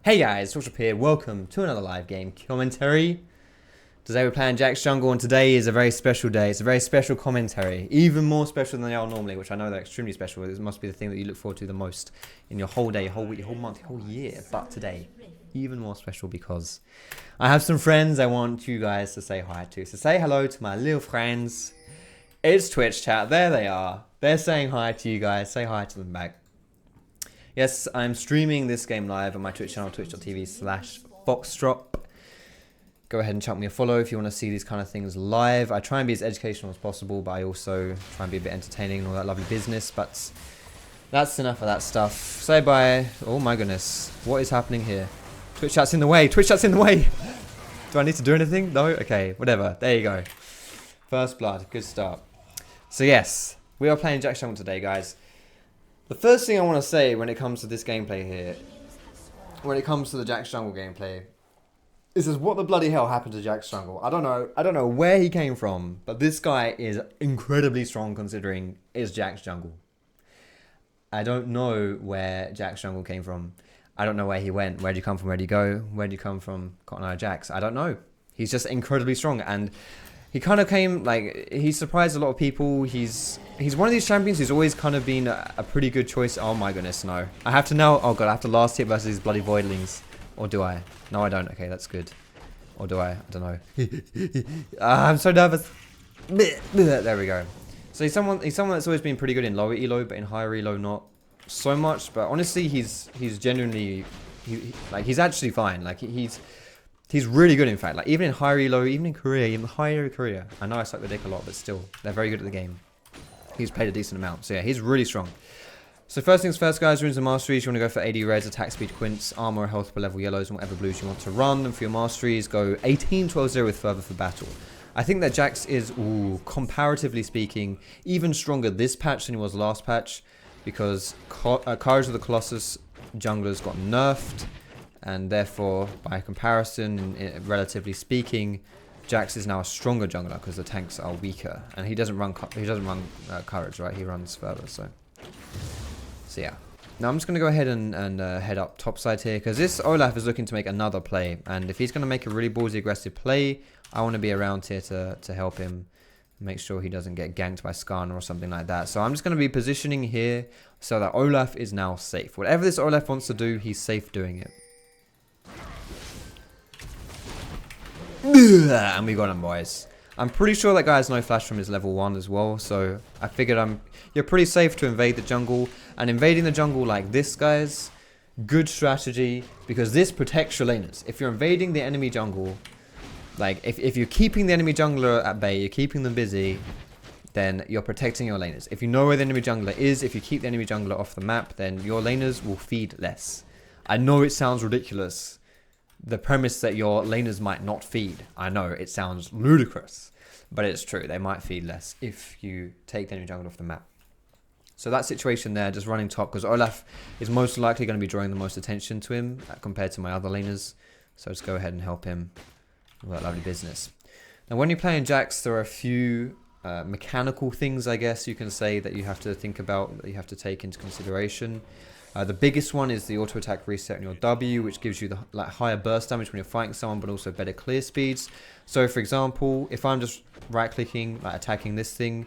Hey guys, Foxdrop here. Welcome to another live game commentary. Today we're playing Jack's Jungle, and today is a very special day. It's a very special commentary, even more special than they are normally, which I know they're extremely special. This must be the thing that you look forward to the most in your whole day, your whole week, your whole month, your whole year. But today, even more special because I have some friends I want you guys to say hi to. So say hello to my little friends. It's Twitch chat. There they are. They're saying hi to you guys. Say hi to them back. Yes, I'm streaming this game live on my Twitch channel, twitch.tv/Foxdrop. Go ahead and chuck me a follow if you want to see these kind of things live. I try and be as educational as possible, but I also try and be a bit entertaining and all that lovely business. But that's enough of that stuff. Say bye. Oh my goodness. What is happening here? Twitch chat's in the way. Twitch chat's in the way. Do I need to do anything? No? Okay, whatever. There you go. First blood. Good start. So yes, we are playing Jack's Jungle today, guys. The first thing I want to say when it comes to this gameplay here, when it comes to the Jack's Jungle gameplay, is what the bloody hell happened to Jack's Jungle? I don't know where he came from, but this guy is incredibly strong considering it's Jack's Jungle. I don't know where Jack's Jungle came from. I don't know where he went. Where'd you come from? Where'd you go? Where'd you come from, Cotton Eye Jacks? I don't know. He's just incredibly strong, and he kind of came, like, he surprised a lot of people. He's one of these champions who's always kind of been a pretty good choice. Oh my goodness, no. I have to now, oh god, I have to last hit versus these bloody voidlings. Or do I? No, I don't. Okay, that's good. Or do I? I don't know. I'm so nervous. There we go. So he's someone that's always been pretty good in lower elo, but in higher elo not so much. But honestly, he's genuinely, he's actually fine. Like, he's really good, in fact. Like, even in higher elo, even in Korea, even higher Korea. I know I suck the dick a lot, but still, they're very good at the game. He's played a decent amount. So yeah, he's really strong. So first things first, guys, runes and masteries. You want to go for AD reds, attack speed Quints, armor, health per level yellows, and whatever blues you want to run. And for your masteries, go 18-12-0 with Fervor for battle. I think that Jax is, comparatively speaking, even stronger this patch than he was last patch, because Courage of the Colossus junglers got nerfed, and therefore, by comparison, relatively speaking, Jax is now a stronger jungler because the tanks are weaker, and he doesn't run Courage, right? He runs Fervor, so yeah. Now I'm just going to go ahead and head up topside here, because this Olaf is looking to make another play, and if he's going to make a really ballsy aggressive play, I want to be around here to help him make sure he doesn't get ganked by Skarner or something like that. So I'm just going to be positioning here so that Olaf is now safe. Whatever this Olaf wants to do, he's safe doing it. And we got him, boys. I'm pretty sure that guy has no flash from his level 1 as well, so I figured you're pretty safe to invade the jungle. And invading the jungle like this, guys, good strategy, because this protects your laners. If you're invading the enemy jungle, like, if you're keeping the enemy jungler at bay, you're keeping them busy, then you're protecting your laners. If you know where the enemy jungler is, if you keep the enemy jungler off the map, then your laners will feed less. I know it sounds ridiculous, the premise that your laners might not feed. I know, it sounds ludicrous, but it's true. They might feed less if you take the enemy jungle off the map. So that situation there, just running top, because Olaf is most likely going to be drawing the most attention to him compared to my other laners. So just go ahead and help him with that lovely business. Now, when you're playing Jax, there are a few mechanical things, I guess you can say, that you have to think about, that you have to take into consideration. The biggest one is the auto attack reset on your W, which gives you the higher burst damage when you're fighting someone, but also better clear speeds. So for example, if I'm just right clicking, attacking this thing,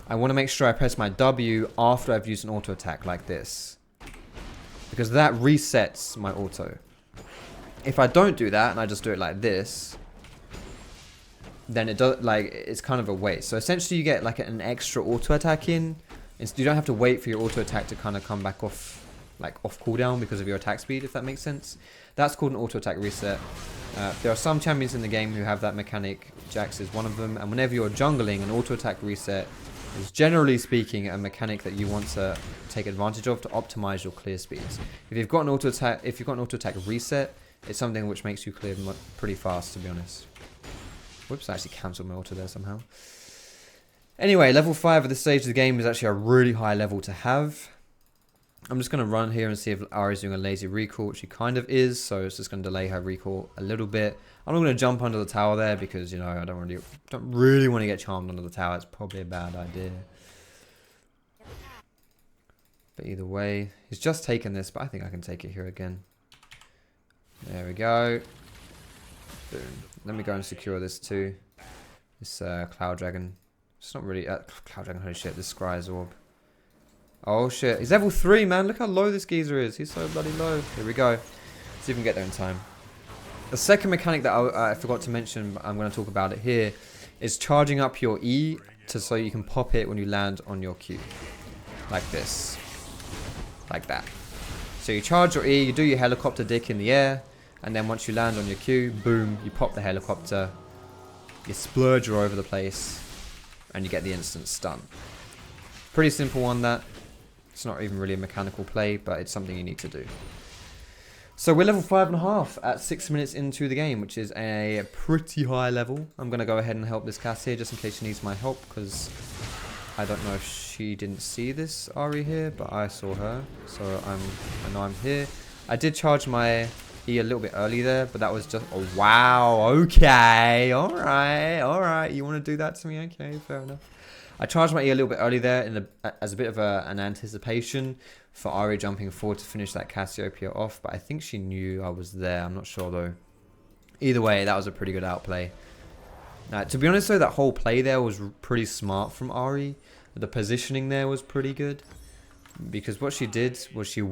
I want to make sure I press my W after I've used an auto attack like this, because that resets my auto. If I don't do that and I just do it like this, then it does, it's kind of a waste. So essentially you get an extra auto attack in. You don't have to wait for your auto attack to kind of come back off cooldown because of your attack speed, if that makes sense. That's called an auto attack reset. There are some champions in the game who have that mechanic. Jax is one of them, and whenever you're jungling, an auto attack reset is, generally speaking, a mechanic that you want to take advantage of to optimize your clear speeds. If you've got an auto attack reset, it's something which makes you clear pretty fast, to be honest. Whoops, I actually cancelled my auto there somehow. Anyway, level 5 at this stage of the game is actually a really high level to have. I'm just going to run here and see if Ari's doing a lazy recall, which she kind of is, so it's just going to delay her recall a little bit. I'm not going to jump under the tower there because, you know, I don't really want to get charmed under the tower. It's probably a bad idea. But either way, he's just taken this, but I think I can take it here again. There we go. Boom. Let me go and secure this too. This Cloud Dragon. It's not really... Cloud Dragon, holy shit. This Scry's Orb. Oh shit. He's level 3, man. Look how low this geezer is. He's so bloody low. Here we go. See if we can get there in time. The second mechanic that I forgot to mention, but I'm going to talk about it here, is charging up your E so you can pop it when you land on your Q. Like this. Like that. So you charge your E, you do your helicopter dick in the air, and then once you land on your Q, boom, you pop the helicopter, you splurge all over the place, and you get the instant stun. Pretty simple one, that. It's not even really a mechanical play, but it's something you need to do. So we're level 5.5 at 6 minutes into the game, which is a pretty high level. I'm going to go ahead and help this Cass here, just in case she needs my help, because I don't know if she didn't see this Ari here, but I saw her, so I know I'm here. I did charge my E a little bit early there, but that was just... Oh, wow, okay, alright, you want to do that to me? Okay, fair enough. I charged my E a little bit early there as a bit of an anticipation for Ari jumping forward to finish that Cassiopeia off, but I think she knew I was there. I'm not sure though. Either way, that was a pretty good outplay. Now, to be honest though, that whole play there was pretty smart from Ari. The positioning there was pretty good, because what she did was she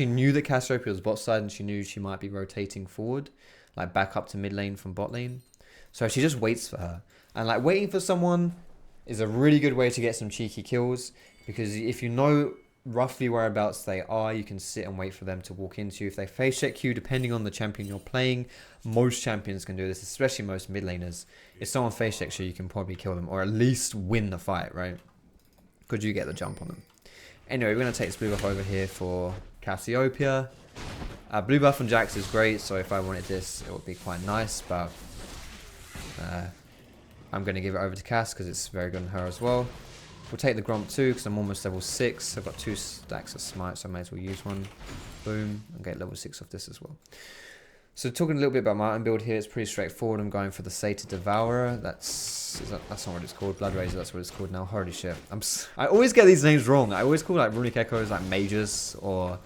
knew that Cassiopeia was bot side and she knew she might be rotating forward, like back up to mid lane from bot lane. So she just waits for her, and like waiting for someone is a really good way to get some cheeky kills, because if you know roughly whereabouts they are, you can sit and wait for them to walk into you. If they face check you, depending on the champion you're playing, most champions can do this, especially most mid laners. If someone face checks you, you can probably kill them, or at least win the fight, right? Could you get the jump on them? Anyway, we're going to take this blue buff over here for Cassiopeia. Blue buff on Jax is great, so if I wanted this, it would be quite nice, but I'm going to give it over to Cass because it's very good on her as well. We'll take the Gromp too because I'm almost level 6. I've got 2 stacks of smite, so I may as well use one. Boom, and get level 6 off this as well. So talking a little bit about my own build here, it's pretty straightforward. I'm going for the Sated Devourer. That's not what it's called. Blood Razor, that's what it's called now. Holy shit. I always get these names wrong. I always call like Runic Echoes like Magus or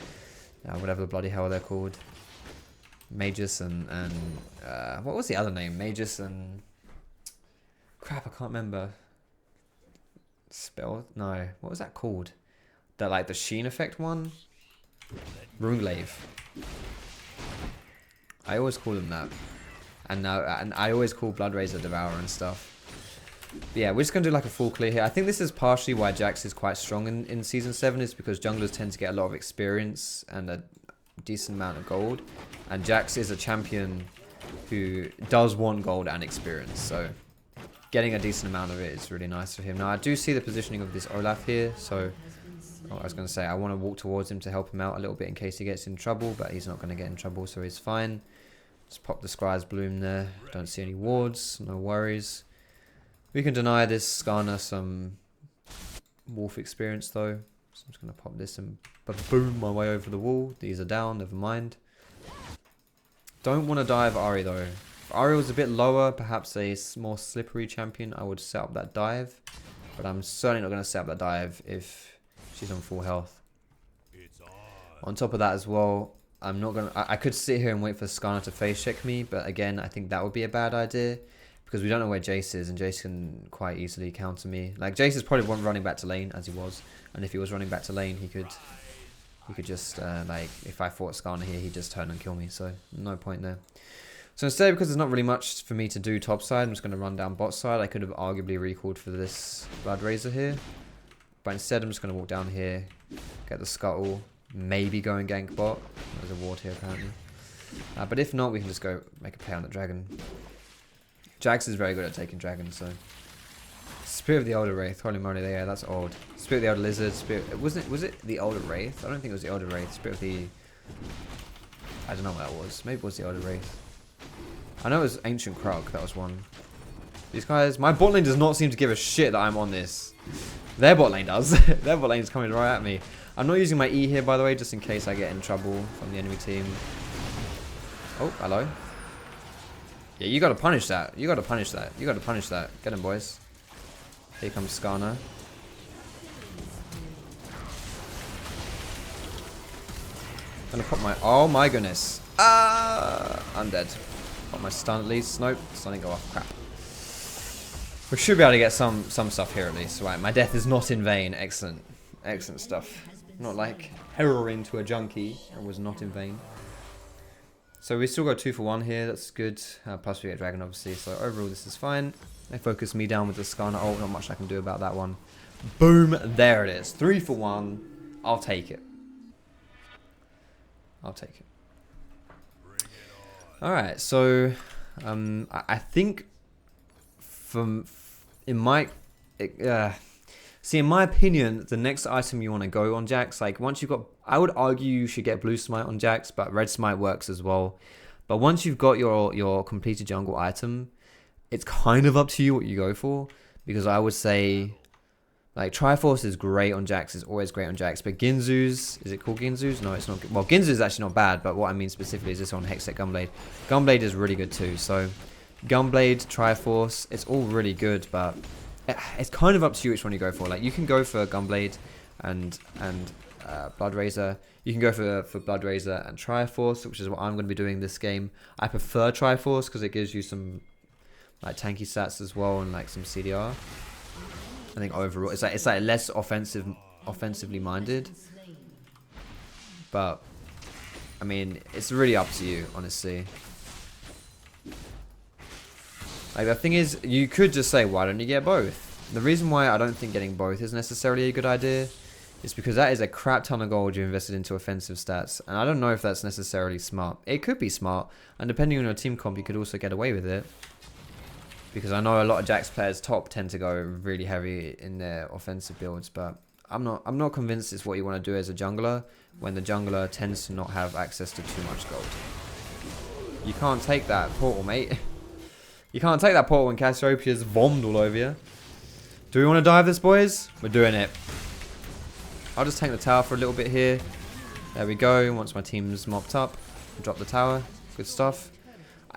whatever the bloody hell they're called. Magus and what was the other name? Magus and... Crap, I can't remember. Spell? No. What was that called? The like the Sheen effect one? Runglaive. I always call them that. And I always call Blood Razor Devourer and stuff. But yeah, we're just going to do like a full clear here. I think this is partially why Jax is quite strong in Season 7, is because junglers tend to get a lot of experience and a decent amount of gold. And Jax is a champion who does want gold and experience, so getting a decent amount of it is really nice for him. Now, I do see the positioning of this Olaf here, so I was going to say I want to walk towards him to help him out a little bit in case he gets in trouble, but he's not going to get in trouble, so he's fine. Just pop the Scry's Bloom there. Don't see any wards, no worries. We can deny this Skarner some wolf experience though. So I'm just going to pop this and boom my way over the wall. These are down, never mind. Don't want to dive Ari though. If Ari was a bit lower, perhaps a more slippery champion, I would set up that dive. But I'm certainly not going to set up that dive if she's on full health. On top of that as well, I'm not going to... I could sit here and wait for Skarner to face check me, but again, I think that would be a bad idea. Because we don't know where Jace is, and Jace can quite easily counter me. Like, Jace is probably running back to lane, as he was. And if he was running back to lane, he could just, like, if I fought Skarner here, he'd just turn and kill me. So, no point there. So instead, because there's not really much for me to do top side, I'm just going to run down bot side. I could have arguably recalled for this Blood Razor here. But instead, I'm just going to walk down here, get the Scuttle, maybe go and gank bot. There's a ward here, apparently. But if not, we can just go make a play on the dragon. Jax is very good at taking dragons, so... Spirit of the Elder Wraith, holy moly, yeah, that's old. Spirit of the Elder Lizard, was it the Elder Wraith? I don't think it was the Elder Wraith. Spirit of the... I don't know what that was. Maybe it was the Elder Wraith. I know it was Ancient Krug, that was one. These guys... My bot lane does not seem to give a shit that I'm on this. Their bot lane does. Their bot lane is coming right at me. I'm not using my E here, by the way, just in case I get in trouble from the enemy team. Oh, hello. Yeah, you gotta punish that. You gotta punish that. You gotta punish that. Get him, boys. Here comes Skarner. Gonna pop my... Oh my goodness. I'm dead. Got my stun at least. Nope, stun didn't go off. Crap. We should be able to get some stuff here at least. Right, my death is not in vain. Excellent. Excellent stuff. Not like heroin to a junkie. It was not in vain. So we still got 2 for 1 here. That's good. Plus we get dragon obviously. So overall this is fine. They focus me down with the Skarner ult. Not much I can do about that one. Boom. There it is. 3 for 1. I'll take it. I'll take it. Alright, so I think in my opinion, the next item you want to go on Jax, like once you've got, I would argue you should get blue smite on Jax, but red smite works as well. But once you've got your completed jungle item, it's kind of up to you what you go for, because I would say like Triforce is great on Jax, is always great on Jax, but Ginzu's, is it called Ginzu's? No, it's not. Well, Ginzu's actually not bad, but what I mean specifically is this on Hextech Gunblade. Gunblade is really good too, so Gunblade, Triforce, it's all really good, but it's kind of up to you which one you go for. Like you can go for Gunblade and Blood Razor. You can go for Blood Razor and Triforce, which is what I'm going to be doing this game. I prefer Triforce because it gives you some like tanky stats as well and like some CDR. I think overall it's like less offensively minded, but I mean it's really up to you honestly. Like the thing is, you could just say, why don't you get both? The reason why I don't think getting both is necessarily a good idea is because that is a crap ton of gold you invested into offensive stats, and I don't know if that's necessarily smart. It could be smart, and depending on your team comp, you could also get away with it. Because I know a lot of Jax players top tend to go really heavy in their offensive builds, but I'm not convinced it's what you want to do as a jungler when the jungler tends to not have access to too much gold. You can't take that portal, mate. You can't take that portal when Cassiopeia's bombed all over you. Do we want to dive this, boys? We're doing it. I'll just take the tower for a little bit here. There we go. Once my team's mopped up, drop the tower. Good stuff.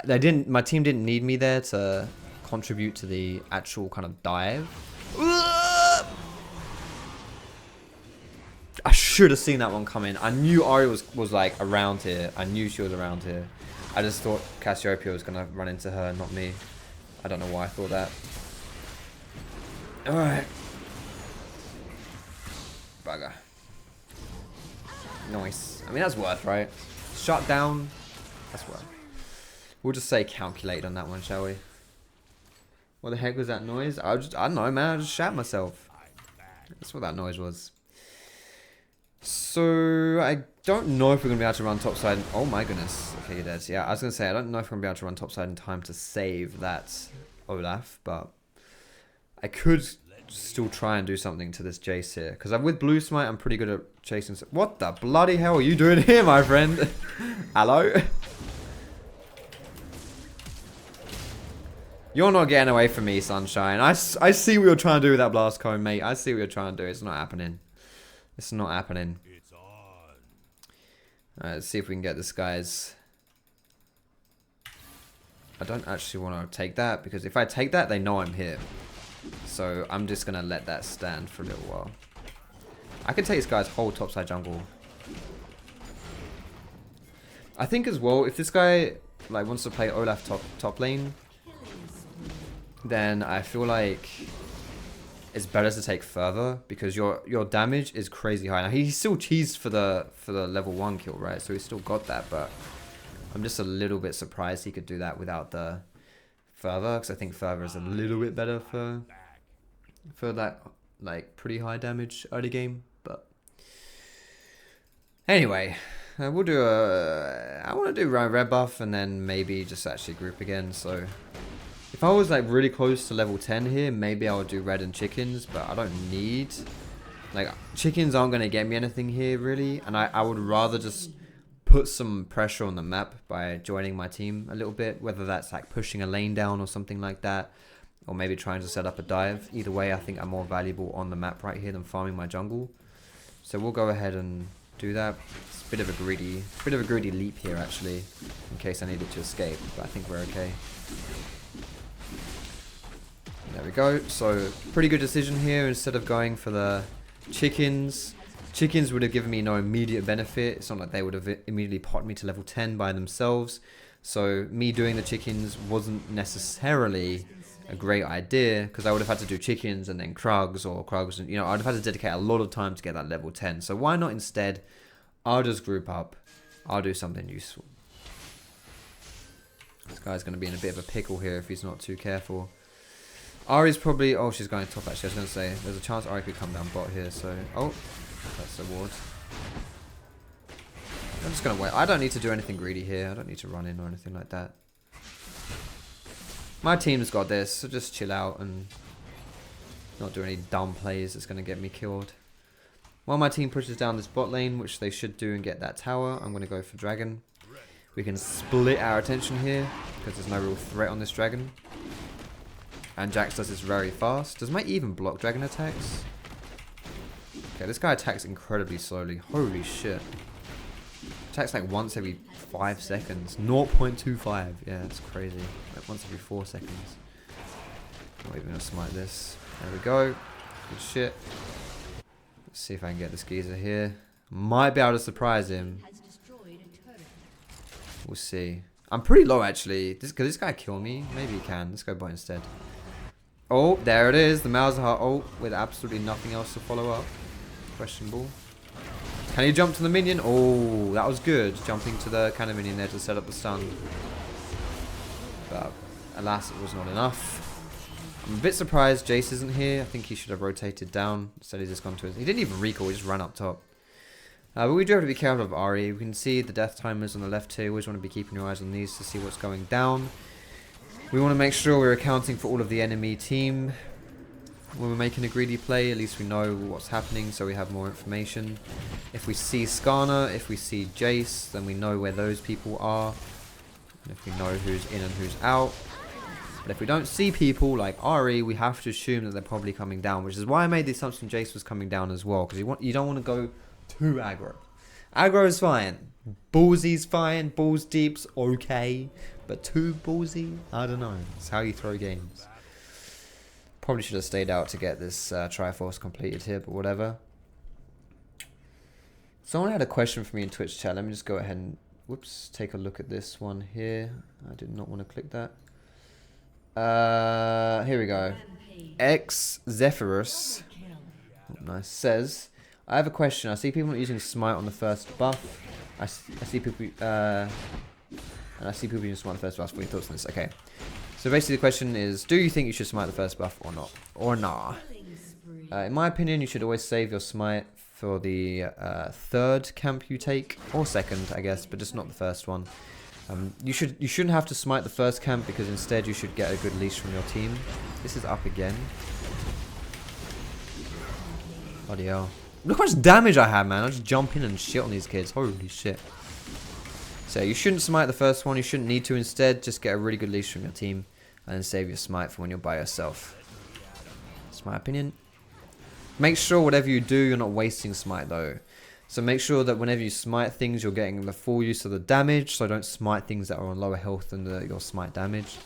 My team didn't need me there to contribute to the actual kind of dive. I should have seen that one coming. I knew Ari was like around here. I knew she was around here. I just thought Cassiopeia was going to run into her, not me. I don't know why I thought that. Alright. Bugger. Nice. I mean, that's worth, right? Shut down. That's worth. We'll just say calculate on that one, shall we? What the heck was that noise? I don't know, man. I just shat myself. That's what that noise was. So, I don't know if we're going to be able to run topside. Oh my goodness. Okay, you're dead. Yeah, I was going to say, I don't know if we're going to be able to run topside in time to save that Olaf, but I could still try and do something to this Jace here. Because with Blue Smite, I'm pretty good at chasing. What the bloody hell are you doing here, my friend? Hello? You're not getting away from me, Sunshine. I see what you're trying to do with that blast cone, mate. I see what you're trying to do. It's not happening. It's not happening. Alright, let's see if we can get this guy's... I don't actually want to take that, because if I take that, they know I'm here. So I'm just going to let that stand for a little while. I could take this guy's whole topside jungle. I think as well, if this guy like wants to play Olaf top lane, then I feel like it's better to take Fervor, because your damage is crazy high. Now he still cheesed for the level 1 kill, right? So he's still got that, but I'm just a little bit surprised he could do that without the Fervor, because I think Fervor is a little bit better for that like pretty high damage early game. But anyway, we'll do I want to do red buff and then maybe just actually group again. So if I was like really close to level 10 here, maybe I would do red and chickens, but I don't need, like, chickens aren't going to get me anything here really, and I would rather just put some pressure on the map by joining my team a little bit, whether that's like pushing a lane down or something like that, or maybe trying to set up a dive. Either way, I think I'm more valuable on the map right here than farming my jungle. So we'll go ahead and do that. It's a bit of a greedy leap here actually, in case I needed to escape, but I think we're okay. There we go. So pretty good decision here. Instead of going for the chickens, Chickens would have given me no immediate benefit. It's not like they would have immediately popped me to level 10 by themselves. So me doing the chickens wasn't necessarily a great idea, because I would have had to do chickens and then Krugs, and I'd have had to dedicate a lot of time to get that level 10. So why not instead, I'll just group up, I'll do something useful. This guy's going to be in a bit of a pickle here if he's not too careful. Ari's probably, oh, she's going top actually. I was going to say there's a chance Ari could come down bot here, so oh, that's the ward. I'm just going to wait. I don't need to do anything greedy here. I don't need to run in or anything like that. My team's got this, so just chill out and not do any dumb plays that's going to get me killed. While my team pushes down this bot lane, which they should do and get that tower, I'm going to go for dragon. We can split our attention here, because there's no real threat on this dragon. And Jax does this very fast. Does my even block dragon attacks? Okay, this guy attacks incredibly slowly. Holy shit. Attacks like once every 5 seconds. 0.25. Yeah, that's crazy. Like once every 4 seconds. Not even gonna smite this. There we go. Good shit. Let's see if I can get this geezer here. Might be able to surprise him. We'll see. I'm pretty low actually. Could this guy kill me? Maybe he can. Let's go bot instead. Oh, there it is. The Malzahar ult with absolutely nothing else to follow up. Questionable. Can he jump to the minion? Oh, that was good. Jumping to the cannon minion there to set up the stun. But alas, it was not enough. I'm a bit surprised Jace isn't here. I think he should have rotated down. Instead he's just gone to his... He didn't even recall, he just ran up top. But we do have to be careful of Ari. We can see the death timers on the left here. We always want to be keeping your eyes on these to see what's going down. We want to make sure we're accounting for all of the enemy team. When we're making a greedy play, at least we know what's happening, so we have more information. If we see Skarner, if we see Jace, then we know where those people are. And if we know who's in and who's out. But if we don't see people like Ari, we have to assume that they're probably coming down, which is why I made the assumption Jace was coming down as well, because you don't want to go too aggro. Aggro is fine. Ballsy's fine. Balls deep's okay. But too ballsy? I don't know. It's how you throw games. Probably should have stayed out to get this Triforce completed here, but whatever. Someone had a question for me in Twitch chat. Let me just go ahead and, whoops, take a look at this one here. I did not want to click that. Here we go. X Zephyrus, nice, says, I have a question. I see people not using smite on the first buff. I see people, and I see people using smite on the first buff. What are your thoughts on this? Okay. So basically the question is, do you think you should smite the first buff or not? Or nah? In my opinion, you should always save your smite for the third camp you take, or second, I guess, but just not the first one. You shouldn't have to smite the first camp, because instead you should get a good leash from your team. This is up again. Bloody hell. Look how much damage I have, man. I just jump in and shit on these kids. Holy shit. So you shouldn't smite the first one. You shouldn't need to. Instead, just get a really good leash from your team and then save your smite for when you're by yourself. That's my opinion. Make sure whatever you do, you're not wasting smite though. So make sure that whenever you smite things, you're getting the full use of the damage. So don't smite things that are on lower health than your smite damage.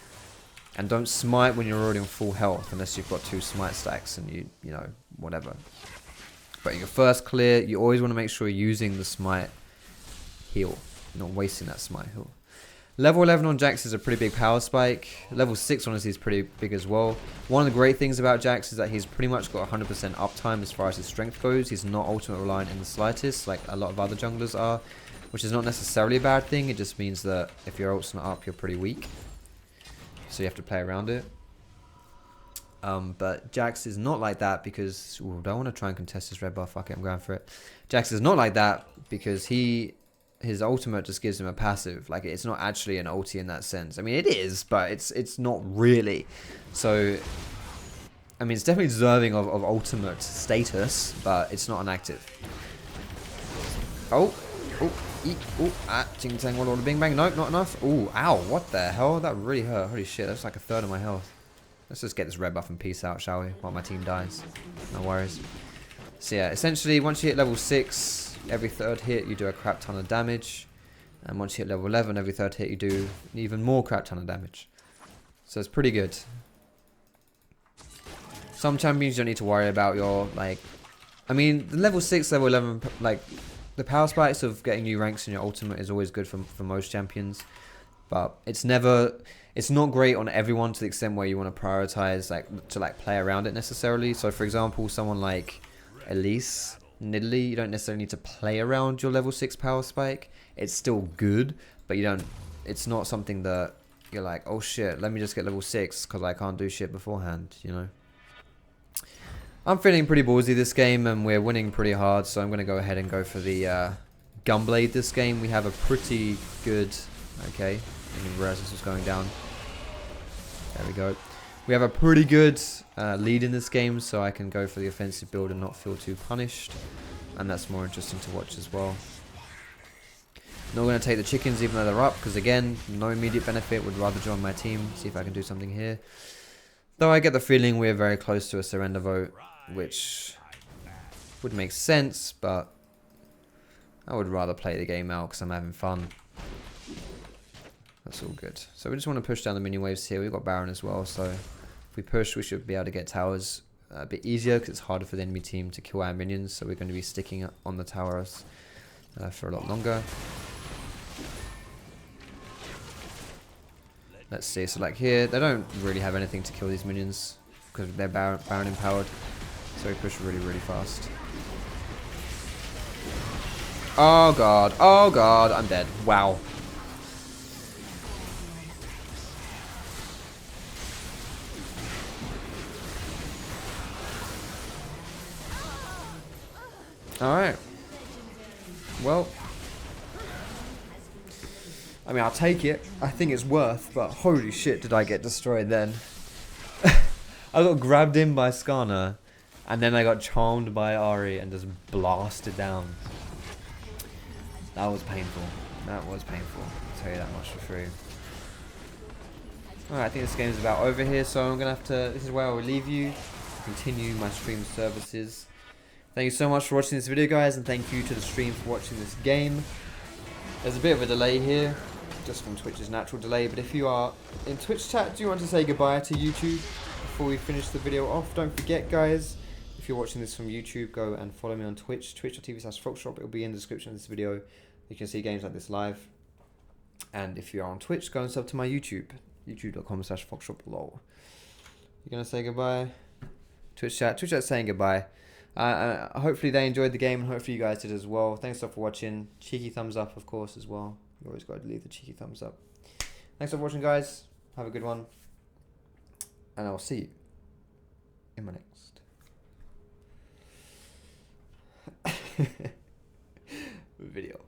And don't smite when you're already on full health, unless you've got 2 smite stacks and you know, whatever. But in your first clear, you always want to make sure you're using the smite heal, not wasting that smite heal. Level 11 on Jax is a pretty big power spike. Level 6 honestly is pretty big as well. One of the great things about Jax is that he's pretty much got 100% uptime as far as his strength goes. He's not ultimate reliant in the slightest, like a lot of other junglers are, which is not necessarily a bad thing. It just means that if your ult's not up, you're pretty weak. So you have to play around it. But Jax is not like that because... Ooh, do I want to try and contest this red buff? Fuck it, I'm going for it. Jax is not like that because his ultimate just gives him a passive. Like, it's not actually an ulti in that sense. I mean, it is, but it's not really. So, I mean, it's definitely deserving of ultimate status, but it's not an active. Oh, ching tang, walla walla bing bang. Nope, not enough. Oh, ow, what the hell? That really hurt. Holy shit, that's like a third of my health. Let's just get this red buff and peace out, shall we? While my team dies. No worries. So yeah, essentially, once you hit level 6, every third hit you do a crap ton of damage. And once you hit level 11, every third hit you do an even more crap ton of damage. So it's pretty good. Some champions you don't need to worry about your, like, I mean, the level 6, level 11, like, the power spikes of getting new ranks in your ultimate is always good for most champions. But it's not great on everyone to the extent where you want to prioritize, to play around it necessarily. So, for example, someone like Elise, Nidalee, you don't necessarily need to play around your level 6 power spike. It's still good, but it's not something that you're like, oh shit, let me just get level 6 because I can't do shit beforehand, you know? I'm feeling pretty ballsy this game, and we're winning pretty hard, so I'm going to go ahead and go for the Gunblade this game. We have a pretty good... Okay, I didn't even realize this was going down. There we go. We have a pretty good lead in this game, so I can go for the offensive build and not feel too punished. And that's more interesting to watch as well. Not going to take the chickens even though they're up, because again, no immediate benefit. Would rather join my team, see if I can do something here. Though I get the feeling we're very close to a surrender vote, which would make sense, but I would rather play the game out because I'm having fun. That's all good. So we just want to push down the minion waves here. We've got Baron as well, so if we push, we should be able to get towers a bit easier because it's harder for the enemy team to kill our minions, so we're going to be sticking on the towers for a lot longer. Let's see, so like here, they don't really have anything to kill these minions because they're Baron empowered. So we push really, really fast. Oh god, I'm dead. Wow. Alright. Well. I mean, I'll take it. I think it's worth, but holy shit did I get destroyed then. I got grabbed in by Skarner, and then I got charmed by Ari and just blasted down. That was painful. That was painful. I'll tell you that much for free. Alright, I think this game's about over here, so I'm going to have to... This is where I will leave you. Continue my stream services. Thank you so much for watching this video, guys, and thank you to the stream for watching this game. There's a bit of a delay here, just from Twitch's natural delay, but if you are in Twitch chat, do you want to say goodbye to YouTube before we finish the video off? Don't forget, guys, if you're watching this from YouTube, go and follow me on Twitch, twitch.tv/Foxdrop. It will be in the description of this video. You can see games like this live. And if you are on Twitch, go and sub to my YouTube, youtube.com/FoxdropLol. You're going to say goodbye? Twitch chat's saying goodbye. Hopefully they enjoyed the game, and hopefully you guys did as well. Thanks a lot for watching. Cheeky thumbs up, of course, as well. You always got to leave the cheeky thumbs up. Thanks for watching, guys. Have a good one. And I'll see you in my next video.